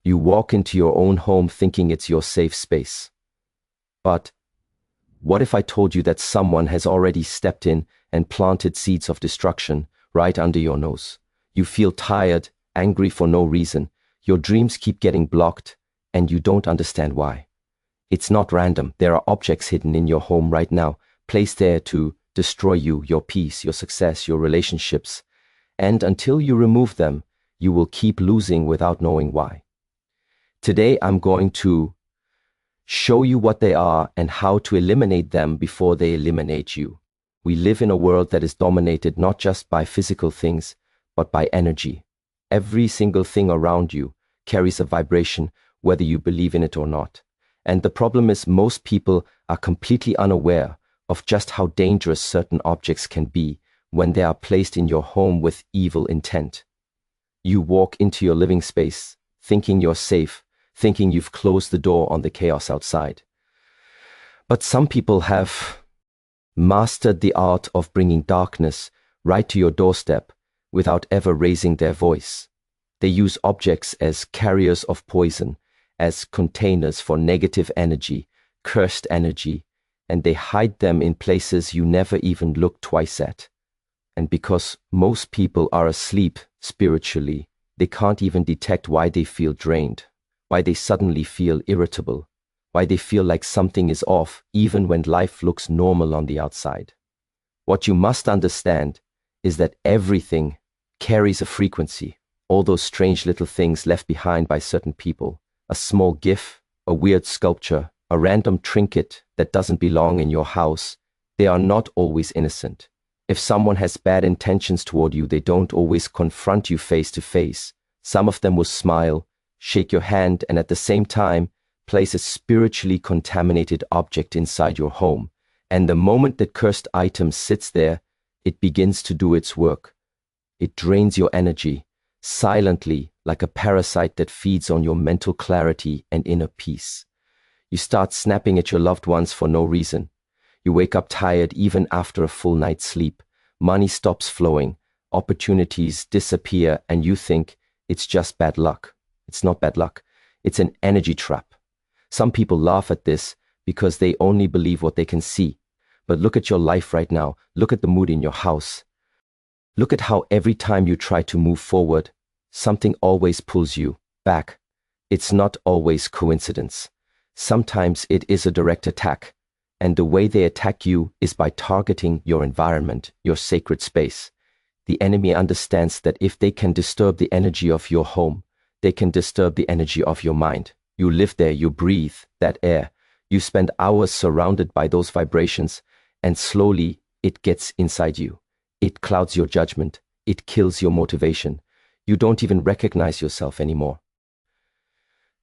You walk into your own home thinking it's your safe space. But what if I told you that someone has already stepped in and planted seeds of destruction right under your nose? You feel tired, angry for no reason. Your dreams keep getting blocked, and you don't understand why. It's not random. There are objects hidden in your home right now, placed there to destroy you, your peace, your success, your relationships. And until you remove them, you will keep losing without knowing why. Today, I'm going to show you what they are and how to eliminate them before they eliminate you. We live in a world that is dominated not just by physical things, but by energy. Every single thing around you carries a vibration, whether you believe in it or not. And the problem is most people are completely unaware of just how dangerous certain objects can be when they are placed in your home with evil intent. You walk into your living space thinking you're safe, thinking you've closed the door on the chaos outside. But some people have mastered the art of bringing darkness right to your doorstep without ever raising their voice. They use objects as carriers of poison, as containers for negative energy, cursed energy, and they hide them in places you never even look twice at. And because most people are asleep spiritually, they can't even detect why they feel drained, why they suddenly feel irritable, why they feel like something is off even when life looks normal on the outside. What you must understand is that everything carries a frequency, all those strange little things left behind by certain people. A small gif, a weird sculpture, a random trinket that doesn't belong in your house, they are not always innocent. If someone has bad intentions toward you, they don't always confront you face to face. Some of them will smile, shake your hand, and at the same time, place a spiritually contaminated object inside your home. And the moment that cursed item sits there, it begins to do its work. It drains your energy, silently, like a parasite that feeds on your mental clarity and inner peace. You start snapping at your loved ones for no reason. You wake up tired even after a full night's sleep. Money stops flowing, opportunities disappear, and you think it's just bad luck. It's not bad luck. It's an energy trap. Some people laugh at this because they only believe what they can see. But look at your life right now. Look at the mood in your house. Look at how every time you try to move forward, something always pulls you back. It's not always coincidence. Sometimes it is a direct attack, and the way they attack you is by targeting your environment, your sacred space. The enemy understands that if they can disturb the energy of your home, they can disturb the energy of your mind. You live there, you breathe that air, you spend hours surrounded by those vibrations, and slowly it gets inside you. It clouds your judgment, it kills your motivation. You don't even recognize yourself anymore.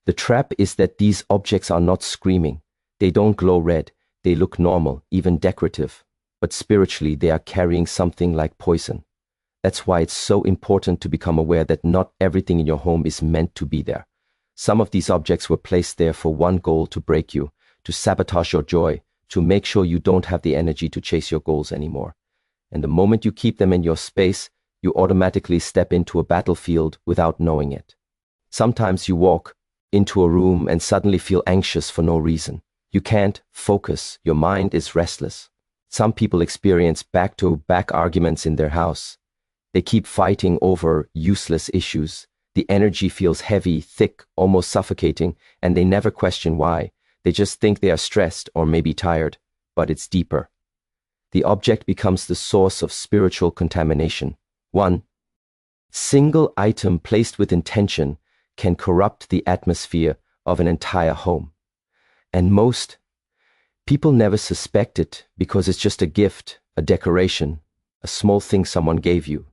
The trap is that these objects are not screaming. They don't glow red. They look normal, even decorative. But spiritually, they are carrying something like poison. That's why it's so important to become aware that not everything in your home is meant to be there. Some of these objects were placed there for one goal: to break you, to sabotage your joy, to make sure you don't have the energy to chase your goals anymore. And the moment you keep them in your space, you automatically step into a battlefield without knowing it. Sometimes you walk into a room and suddenly feel anxious for no reason. You can't focus. Your mind is restless. Some people experience back-to-back arguments in their house. They keep fighting over useless issues. The energy feels heavy, thick, almost suffocating, and they never question why. They just think they are stressed or maybe tired, but it's deeper. The object becomes the source of spiritual contamination. One single item placed with intention can corrupt the atmosphere of an entire home. And most people never suspect it because it's just a gift, a decoration, a small thing someone gave you.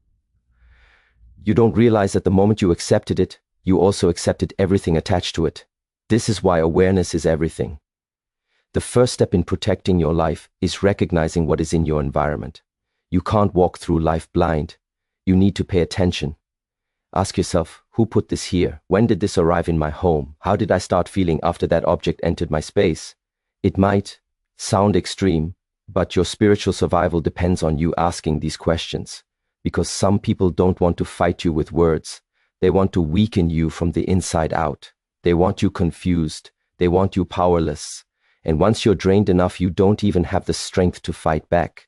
You don't realize that the moment you accepted it, you also accepted everything attached to it. This is why awareness is everything. The first step in protecting your life is recognizing what is in your environment. You can't walk through life blind. You need to pay attention. Ask yourself, who put this here? When did this arrive in my home? How did I start feeling after that object entered my space? It might sound extreme, but your spiritual survival depends on you asking these questions. Because some people don't want to fight you with words. They want to weaken you from the inside out. They want you confused. They want you powerless. And once you're drained enough, you don't even have the strength to fight back.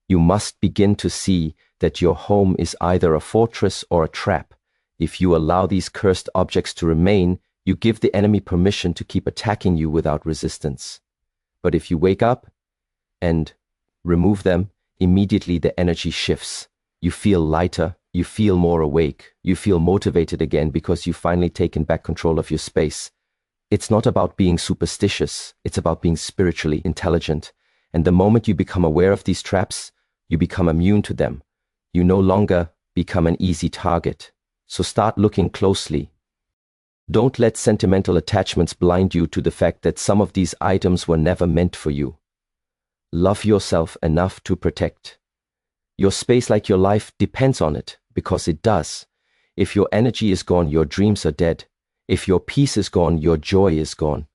You must begin to see that your home is either a fortress or a trap. If you allow these cursed objects to remain, you give the enemy permission to keep attacking you without resistance. But if you wake up and remove them, immediately the energy shifts. You feel lighter, you feel more awake, you feel motivated again because you've finally taken back control of your space. It's not about being superstitious, it's about being spiritually intelligent. And the moment you become aware of these traps, you become immune to them. You no longer become an easy target. So start looking closely. Don't let sentimental attachments blind you to the fact that some of these items were never meant for you. Love yourself enough to protect. Your space, like your life, depends on it, because it does. If your energy is gone, your dreams are dead. If your peace is gone, your joy is gone.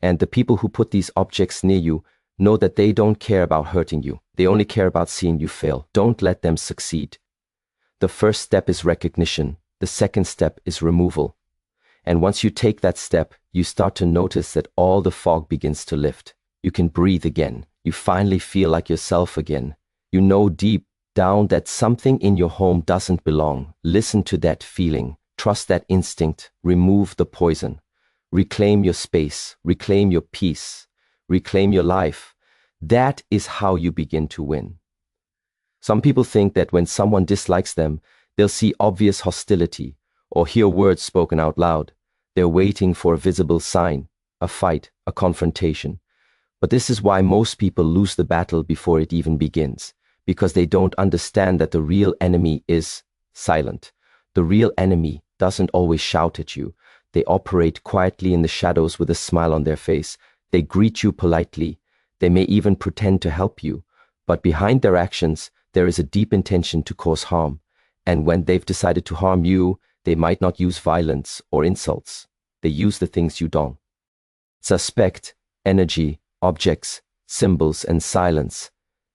And the people who put these objects near you know that they don't care about hurting you. They only care about seeing you fail. Don't let them succeed. The first step is recognition. The second step is removal. And once you take that step, you start to notice that all the fog begins to lift. You can breathe again. You finally feel like yourself again. You know deep down that something in your home doesn't belong. Listen to that feeling. Trust that instinct. Remove the poison. Reclaim your space. Reclaim your peace. Reclaim your life. That is how you begin to win. Some people think that when someone dislikes them, they'll see obvious hostility or hear words spoken out loud. They're waiting for a visible sign, a fight, a confrontation. But this is why most people lose the battle before it even begins, because they don't understand that the real enemy is silent. The real enemy doesn't always shout at you. They operate quietly in the shadows with a smile on their face. They greet you politely. They may even pretend to help you. But behind their actions, there is a deep intention to cause harm. And when they've decided to harm you, they might not use violence or insults. They use the things you don't suspect: energy, objects, symbols, and silence.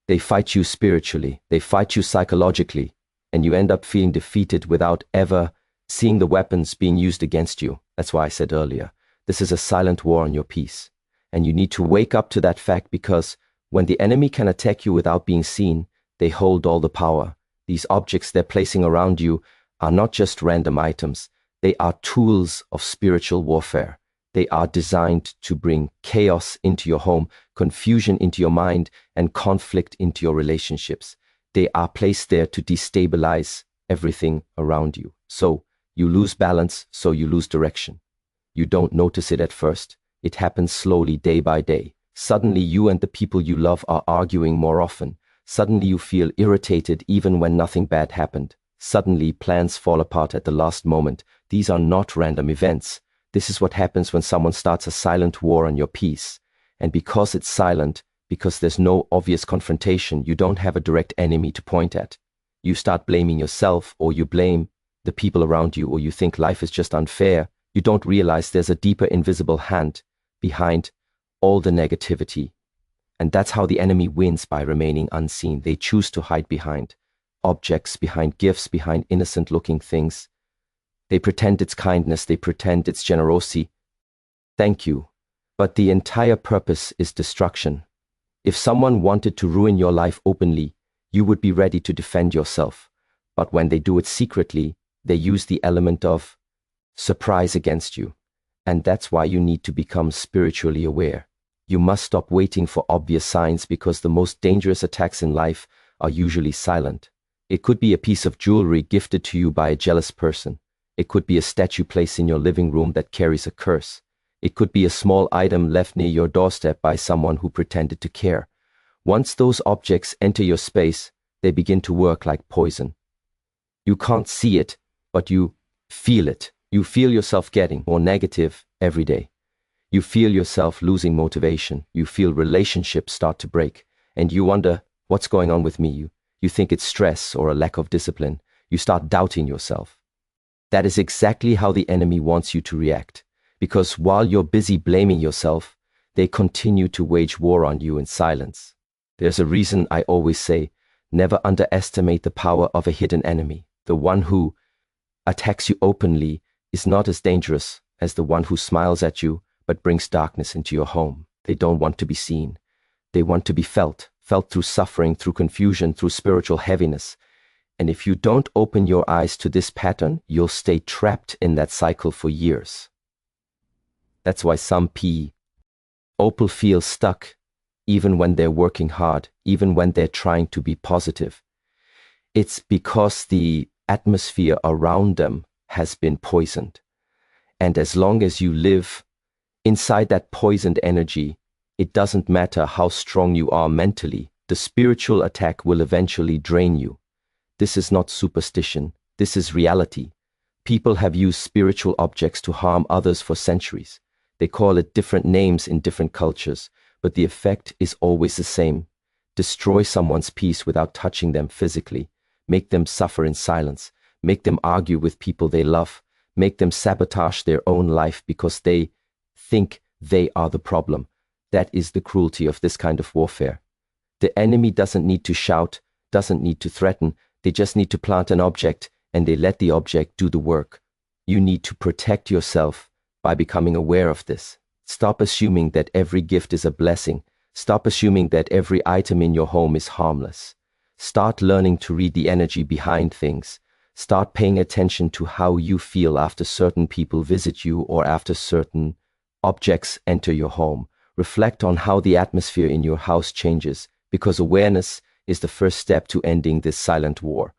They fight you spiritually. They fight you psychologically. And you end up feeling defeated without ever seeing the weapons being used against you. That's why I said earlier, this is a silent war on your peace. And you need to wake up to that fact, because when the enemy can attack you without being seen, they hold all the power. These objects they're placing around you are not just random items. They are tools of spiritual warfare. They are designed to bring chaos into your home, confusion into your mind, and conflict into your relationships. They are placed there to destabilize everything around you. So you lose balance, so you lose direction. You don't notice it at first. It happens slowly, day by day. Suddenly you and the people you love are arguing more often. Suddenly you feel irritated even when nothing bad happened. Suddenly plans fall apart at the last moment. These are not random events. This is what happens when someone starts a silent war on your peace. And because it's silent, because there's no obvious confrontation, you don't have a direct enemy to point at. You start blaming yourself, or you blame the people around you, or you think life is just unfair. You don't realize there's a deeper invisible hand behind all the negativity. And that's how the enemy wins, by remaining unseen. They choose to hide behind objects, behind gifts, behind innocent-looking things. They pretend it's kindness, they pretend it's generosity. Thank you. But the entire purpose is destruction. If someone wanted to ruin your life openly, you would be ready to defend yourself. But when they do it secretly, they use the element of surprise against you. And that's why you need to become spiritually aware. You must stop waiting for obvious signs, because the most dangerous attacks in life are usually silent. It could be a piece of jewelry gifted to you by a jealous person. It could be a statue placed in your living room that carries a curse. It could be a small item left near your doorstep by someone who pretended to care. Once those objects enter your space, they begin to work like poison. You can't see it, but you feel it. You feel yourself getting more negative every day. You feel yourself losing motivation. You feel relationships start to break. And you wonder, what's going on with me? You think it's stress or a lack of discipline. You start doubting yourself. That is exactly how the enemy wants you to react. Because while you're busy blaming yourself, they continue to wage war on you in silence. There's a reason I always say, never underestimate the power of a hidden enemy. The one who attacks you openly is not as dangerous as the one who smiles at you but brings darkness into your home. They don't want to be seen. They want to be felt through suffering, through confusion, through spiritual heaviness. And if you don't open your eyes to this pattern, you'll stay trapped in that cycle for years. That's why some people feel stuck, even when they're working hard, even when they're trying to be positive. It's because the atmosphere around them has been poisoned. And as long as you live inside that poisoned energy, it doesn't matter how strong you are mentally, the spiritual attack will eventually drain you. This is not superstition, this is reality. People have used spiritual objects to harm others for centuries. They call it different names in different cultures, but the effect is always the same. Destroy someone's peace without touching them physically. Make them suffer in silence. Make them argue with people they love. Make them sabotage their own life because they think they are the problem. That is the cruelty of this kind of warfare. The enemy doesn't need to shout, doesn't need to threaten. They just need to plant an object, and they let the object do the work. You need to protect yourself by becoming aware of this. Stop assuming that every gift is a blessing. Stop assuming that every item in your home is harmless. Start learning to read the energy behind things. Start paying attention to how you feel after certain people visit you or after certain objects enter your home. Reflect on how the atmosphere in your house changes, because awareness is the first step to ending this silent war.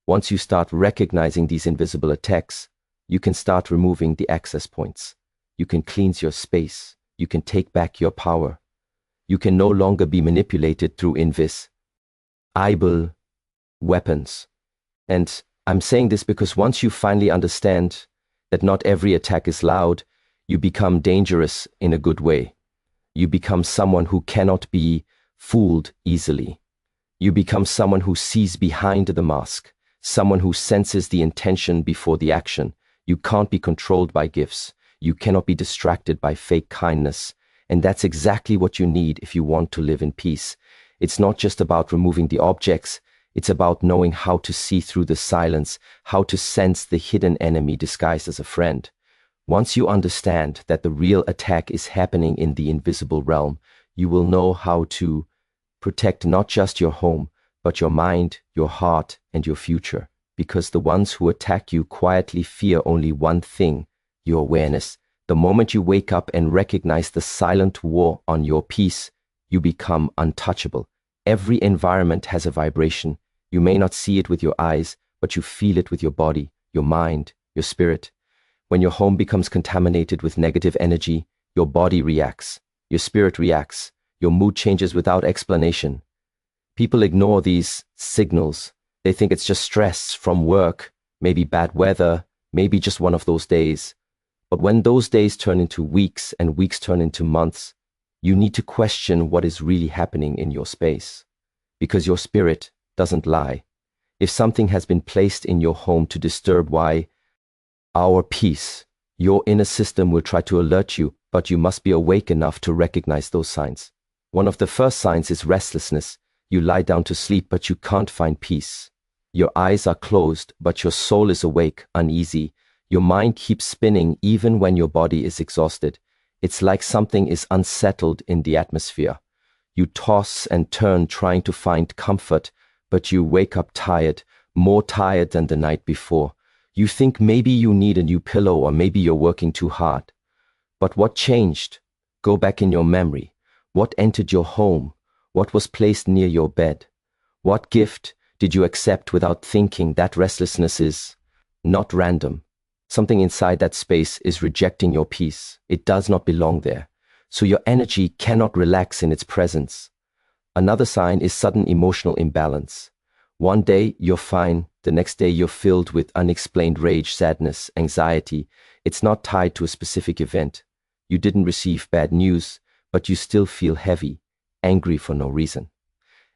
Once you start recognizing these invisible attacks, you can start removing the access points. You can cleanse your space. You can take back your power. You can no longer be manipulated through invisible weapons. And I'm saying this because once you finally understand that not every attack is loud, you become dangerous in a good way. You become someone who cannot be fooled easily. You become someone who sees behind the mask, someone who senses the intention before the action. You can't be controlled by gifts. You cannot be distracted by fake kindness. And that's exactly what you need if you want to live in peace. It's not just about removing the objects. It's about knowing how to see through the silence, how to sense the hidden enemy disguised as a friend. Once you understand that the real attack is happening in the invisible realm, you will know how to protect not just your home, but your mind, your heart, and your future. Because the ones who attack you quietly fear only one thing: your awareness. The moment you wake up and recognize the silent war on your peace, you become untouchable. Every environment has a vibration. You may not see it with your eyes, but you feel it with your body, your mind, your spirit. When your home becomes contaminated with negative energy, your body reacts, your spirit reacts, your mood changes without explanation. People ignore these signals. They think it's just stress from work, maybe bad weather, maybe just one of those days. But when those days turn into weeks and weeks turn into months, you need to question what is really happening in your space. Because your spirit doesn't lie. If something has been placed in your home to disturb our peace, your inner system will try to alert you, but you must be awake enough to recognize those signs. One of the first signs is restlessness. You lie down to sleep, but you can't find peace. Your eyes are closed, but your soul is awake, uneasy. Your mind keeps spinning even when your body is exhausted. It's like something is unsettled in the atmosphere. You toss and turn trying to find comfort, but you wake up tired, more tired than the night before. You think maybe you need a new pillow or maybe you're working too hard. But what changed? Go back in your memory. What entered your home? What was placed near your bed? What gift did you accept without thinking? That restlessness is not random. Something inside that space is rejecting your peace. It does not belong there. So your energy cannot relax in its presence. Another sign is sudden emotional imbalance. One day you're fine, the next day you're filled with unexplained rage, sadness, anxiety. It's not tied to a specific event. You didn't receive bad news, but you still feel heavy, angry for no reason.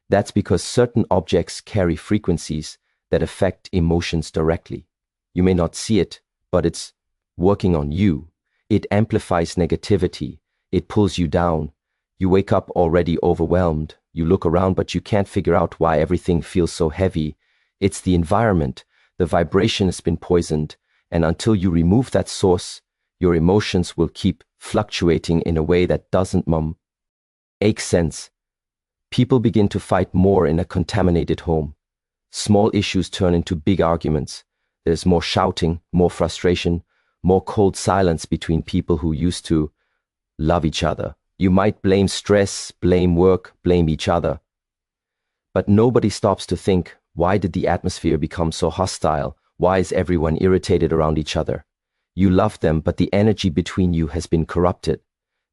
That's because certain objects carry frequencies that affect emotions directly. You may not see it, but it's working on you. It amplifies negativity. It pulls you down. You wake up already overwhelmed. You look around, but you can't figure out why everything feels so heavy. It's the environment. The vibration has been poisoned, and until you remove that source, Your emotions will keep fluctuating in a way that doesn't make sense. People begin to fight more in a contaminated home. Small issues turn into big arguments. There's more shouting, more frustration, more cold silence between people who used to love each other. You might blame stress, blame work, blame each other. But nobody stops to think, why did the atmosphere become so hostile? Why is everyone irritated around each other? You love them, but the energy between you has been corrupted.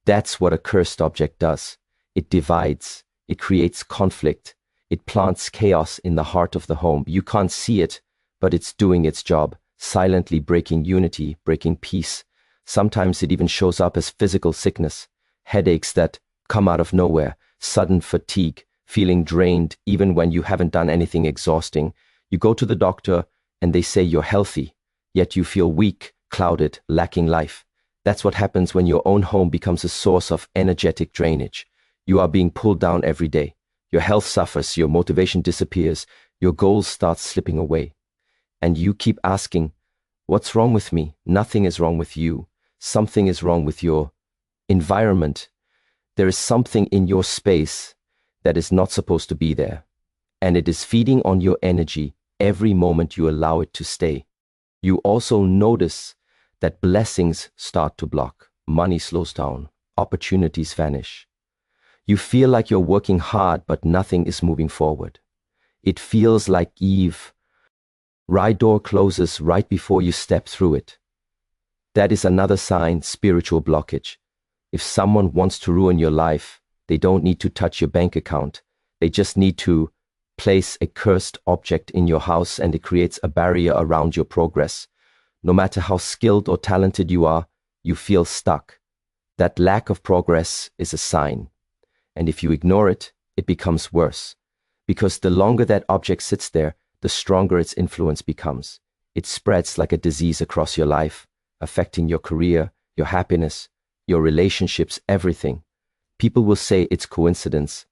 That's what a cursed object does. It divides. It creates conflict. It plants chaos in the heart of the home. You can't see it, but it's doing its job, silently breaking unity, breaking peace. Sometimes it even shows up as physical sickness, headaches that come out of nowhere, sudden fatigue, feeling drained even when you haven't done anything exhausting. You go to the doctor and they say you're healthy, yet you feel weak, clouded, lacking life. That's what happens when your own home becomes a source of energetic drainage. You are being pulled down every day. Your health suffers, your motivation disappears, your goals start slipping away. And you keep asking, what's wrong with me? Nothing is wrong with you. Something is wrong with your environment. There is something in your space that is not supposed to be there. And it is feeding on your energy every moment you allow it to stay. You also notice that blessings start to block. Money slows down. Opportunities vanish. You feel like you're working hard, but nothing is moving forward. It feels like Eve. Right door closes right before you step through it. That is another sign, spiritual blockage. If someone wants to ruin your life, they don't need to touch your bank account. They just need to place a cursed object in your house, and it creates a barrier around your progress. No matter how skilled or talented you are, you feel stuck. That lack of progress is a sign. And if you ignore it, it becomes worse. Because the longer that object sits there, the stronger its influence becomes. It spreads like a disease across your life, affecting your career, your happiness, your relationships, everything. People will say it's coincidence,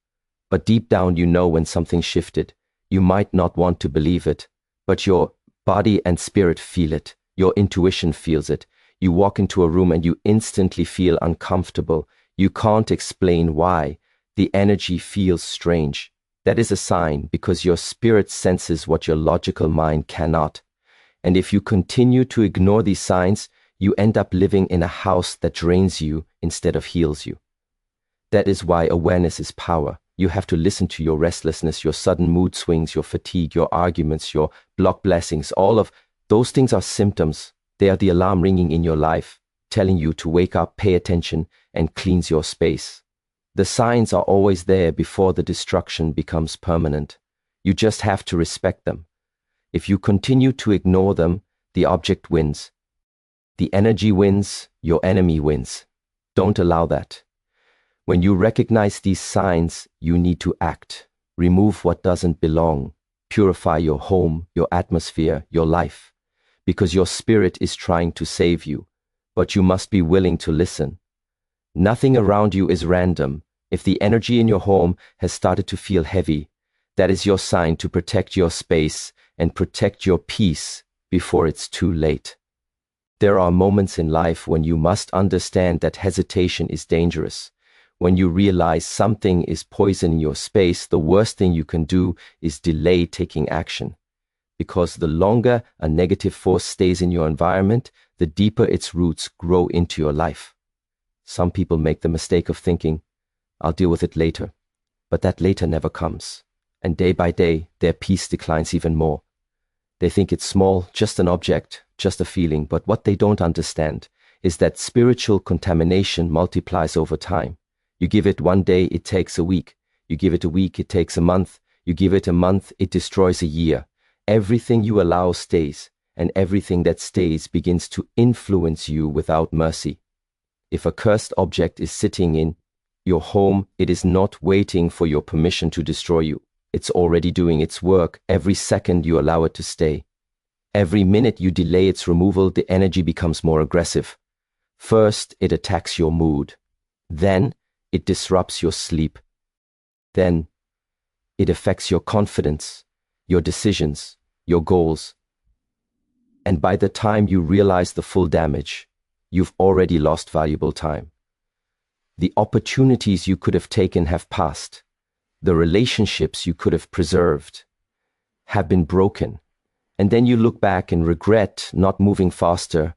but deep down you know when something shifted. You might not want to believe it, but your body and spirit feel it. Your intuition feels it. You walk into a room and you instantly feel uncomfortable. You can't explain why. The energy feels strange. That is a sign, because your spirit senses what your logical mind cannot. And if you continue to ignore these signs, you end up living in a house that drains you instead of heals you. That is why awareness is power. You have to listen to your restlessness, your sudden mood swings, your fatigue, your arguments, your blocked blessings. All of those things are symptoms. They are the alarm ringing in your life, telling you to wake up, pay attention, and cleanse your space. The signs are always there before the destruction becomes permanent. You just have to respect them. If you continue to ignore them, the object wins. The energy wins, your enemy wins. Don't allow that. When you recognize these signs, you need to act. Remove what doesn't belong. Purify your home, your atmosphere, your life. Because your spirit is trying to save you, but you must be willing to listen. Nothing around you is random. If the energy in your home has started to feel heavy, that is your sign to protect your space and protect your peace before it's too late. There are moments in life when you must understand that hesitation is dangerous. When you realize something is poisoning your space, the worst thing you can do is delay taking action. Because the longer a negative force stays in your environment, the deeper its roots grow into your life. Some people make the mistake of thinking, I'll deal with it later. But that later never comes. And day by day, their peace declines even more. They think it's small, just an object, just a feeling. But what they don't understand is that spiritual contamination multiplies over time. You give it one day, it takes a week. You give it a week, it takes a month. You give it a month, it destroys a year. Everything you allow stays, and everything that stays begins to influence you without mercy. If a cursed object is sitting in your home, it is not waiting for your permission to destroy you. It's already doing its work every second you allow it to stay. Every minute you delay its removal, the energy becomes more aggressive. First, it attacks your mood. Then, it disrupts your sleep. Then, it affects your confidence, your decisions, your goals. And by the time you realize the full damage, you've already lost valuable time. The opportunities you could have taken have passed. The relationships you could have preserved have been broken. And then you look back and regret not moving faster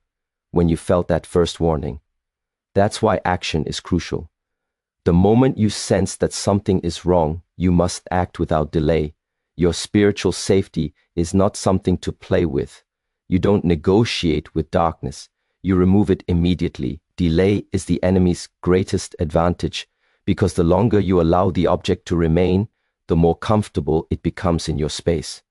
when you felt that first warning. That's why action is crucial. The moment you sense that something is wrong, you must act without delay. Your spiritual safety is not something to play with. You don't negotiate with darkness. You remove it immediately. Delay is the enemy's greatest advantage, because the longer you allow the object to remain, the more comfortable it becomes in your space.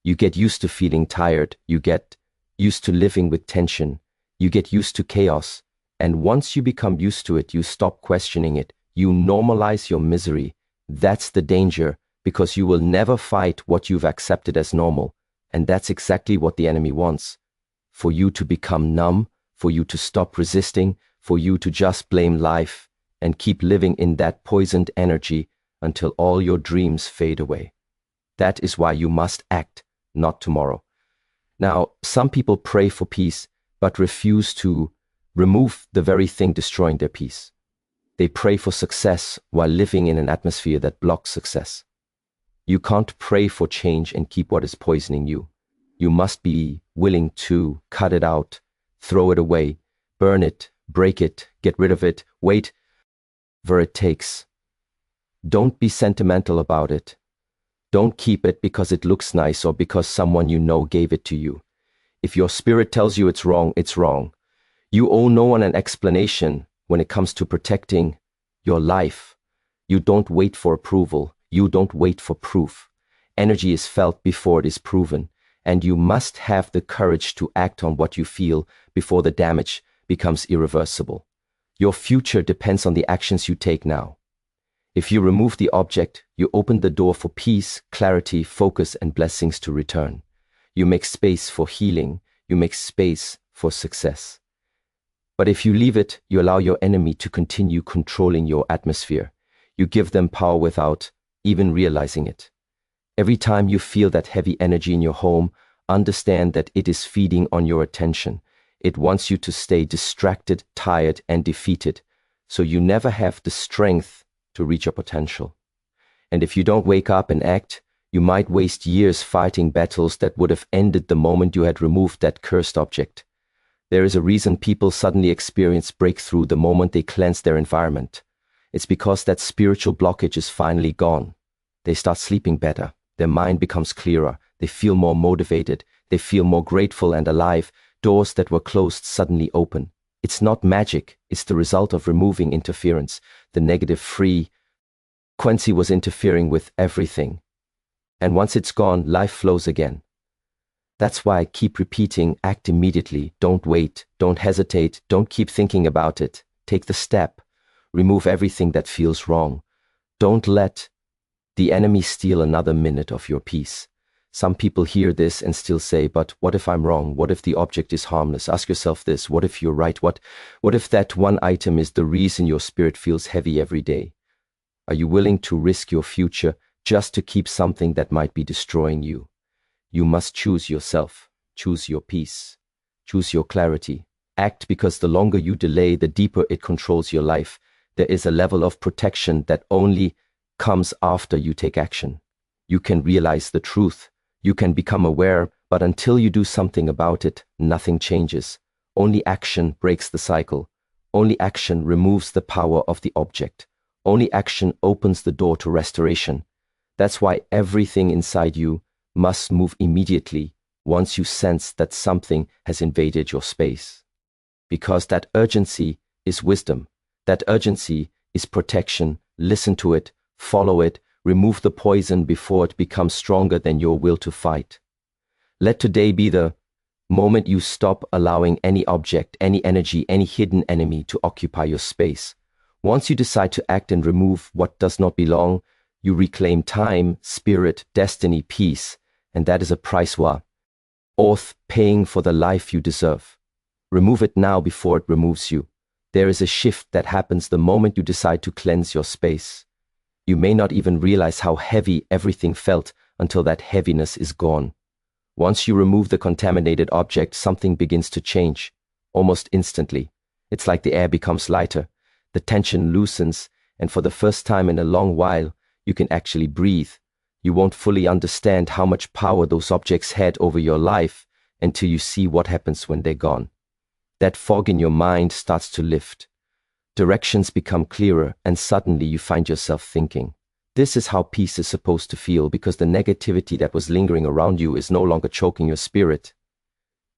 You get used to feeling tired. You get used to living with tension. You get used to chaos. And once you become used to it, you stop questioning it. You normalize your misery. That's the danger, because you will never fight what you've accepted as normal. And that's exactly what the enemy wants. For you to become numb, for you to stop resisting, for you to just blame life and keep living in that poisoned energy until all your dreams fade away. That is why you must act, not tomorrow. Now, some people pray for peace, but refuse to remove the very thing destroying their peace. They pray for success while living in an atmosphere that blocks success. You can't pray for change and keep what is poisoning you. You must be willing to cut it out, throw it away, burn it, break it, get rid of it, wait, whatever it takes. Don't be sentimental about it. Don't keep it because it looks nice or because someone you know gave it to you. If your spirit tells you it's wrong, it's wrong. You owe no one an explanation when it comes to protecting your life. You don't wait for approval. You don't wait for proof. Energy is felt before it is proven, and you must have the courage to act on what you feel before the damage becomes irreversible. Your future depends on the actions you take now. If you remove the object, you open the door for peace, clarity, focus, and blessings to return. You make space for healing. You make space for success. But if you leave it, you allow your enemy to continue controlling your atmosphere. You give them power without even realizing it. Every time you feel that heavy energy in your home, understand that it is feeding on your attention. It wants you to stay distracted, tired, and defeated, so you never have the strength to reach your potential. And if you don't wake up and act, you might waste years fighting battles that would have ended the moment you had removed that cursed object. There is a reason people suddenly experience breakthrough the moment they cleanse their environment. It's because that spiritual blockage is finally gone. They start sleeping better. Their mind becomes clearer. They feel more motivated. They feel more grateful and alive. Doors that were closed suddenly open. It's not magic. It's the result of removing interference. The negative frequency was interfering with everything. And once it's gone, life flows again. That's why I keep repeating, act immediately. Don't wait. Don't hesitate. Don't keep thinking about it. Take the step. Remove everything that feels wrong. Don't let the enemy steal another minute of your peace. Some people hear this and still say, but what if I'm wrong? What if the object is harmless? Ask yourself this, what if you're right? What if that one item is the reason your spirit feels heavy every day? Are you willing to risk your future just to keep something that might be destroying you? You must choose yourself, choose your peace, choose your clarity. Act, because the longer you delay, the deeper it controls your life. There is a level of protection that only comes after you take action. You can realize the truth. You can become aware, but until you do something about it, nothing changes. Only action breaks the cycle. Only action removes the power of the object. Only action opens the door to restoration. That's why everything inside you must move immediately once you sense that something has invaded your space. Because that urgency is wisdom. That urgency is protection. Listen to it, follow it, remove the poison before it becomes stronger than your will to fight. Let today be the moment you stop allowing any object, any energy, any hidden enemy to occupy your space. Once you decide to act and remove what does not belong, you reclaim time, spirit, destiny, peace, and that is a price worth paying for the life you deserve. Remove it now before it removes you. There is a shift that happens the moment you decide to cleanse your space. You may not even realize how heavy everything felt until that heaviness is gone. Once you remove the contaminated object, something begins to change, almost instantly. It's like the air becomes lighter, the tension loosens, and for the first time in a long while, you can actually breathe. You won't fully understand how much power those objects had over your life until you see what happens when they're gone. That fog in your mind starts to lift. Directions become clearer, and suddenly you find yourself thinking. This is how peace is supposed to feel, because the negativity that was lingering around you is no longer choking your spirit.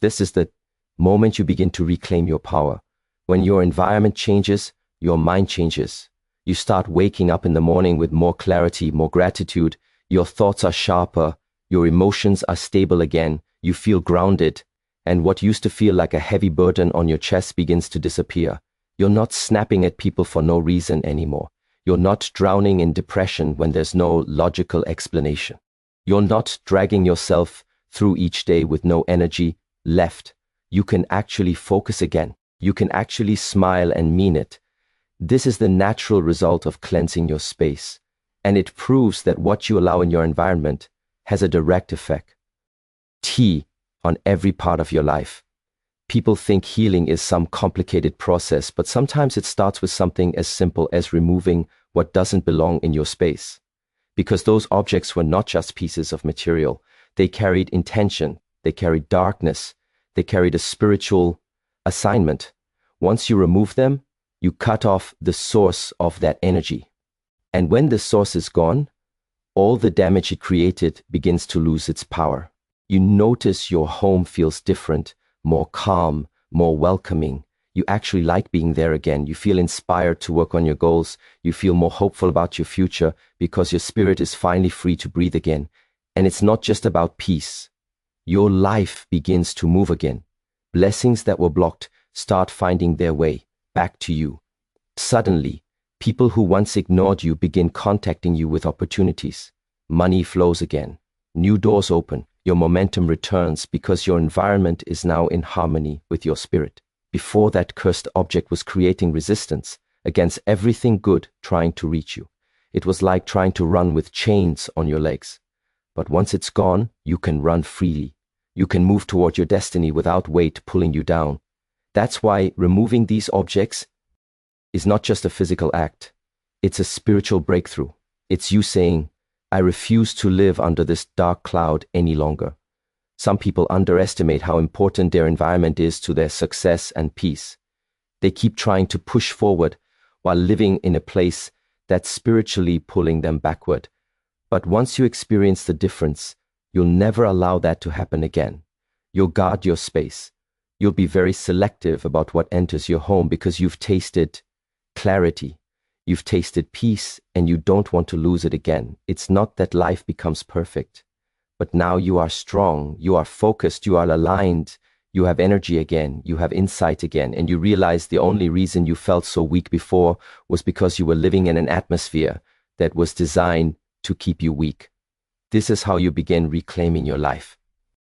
This is the moment you begin to reclaim your power. When your environment changes, your mind changes. You start waking up in the morning with more clarity, more gratitude. Your thoughts are sharper. Your emotions are stable again. You feel grounded. And what used to feel like a heavy burden on your chest begins to disappear. You're not snapping at people for no reason anymore. You're not drowning in depression when there's no logical explanation. You're not dragging yourself through each day with no energy left. You can actually focus again. You can actually smile and mean it. This is the natural result of cleansing your space, and it proves that what you allow in your environment has a direct effect on every part of your life. People think healing is some complicated process, but sometimes it starts with something as simple as removing what doesn't belong in your space. Because those objects were not just pieces of material. They carried intention, they carried darkness, they carried a spiritual assignment. Once you remove them, you cut off the source of that energy. And when the source is gone, all the damage it created begins to lose its power. You notice your home feels different, more calm, more welcoming. You actually like being there again. You feel inspired to work on your goals. You feel more hopeful about your future because your spirit is finally free to breathe again. And it's not just about peace. Your life begins to move again. Blessings that were blocked start finding their way back to you. Suddenly, people who once ignored you begin contacting you with opportunities. Money flows again. New doors open. Your momentum returns because your environment is now in harmony with your spirit. Before, that cursed object was creating resistance against everything good trying to reach you. It was like trying to run with chains on your legs. But once it's gone, you can run freely. You can move toward your destiny without weight pulling you down. That's why removing these objects is not just a physical act. It's a spiritual breakthrough. It's you saying, I refuse to live under this dark cloud any longer. Some people underestimate how important their environment is to their success and peace. They keep trying to push forward while living in a place that's spiritually pulling them backward. But once you experience the difference, you'll never allow that to happen again. You'll guard your space. You'll be very selective about what enters your home because you've tasted clarity. You've tasted peace and you don't want to lose it again. It's not that life becomes perfect, but now you are strong, you are focused, you are aligned, you have energy again, you have insight again, and you realize the only reason you felt so weak before was because you were living in an atmosphere that was designed to keep you weak. This is how you begin reclaiming your life.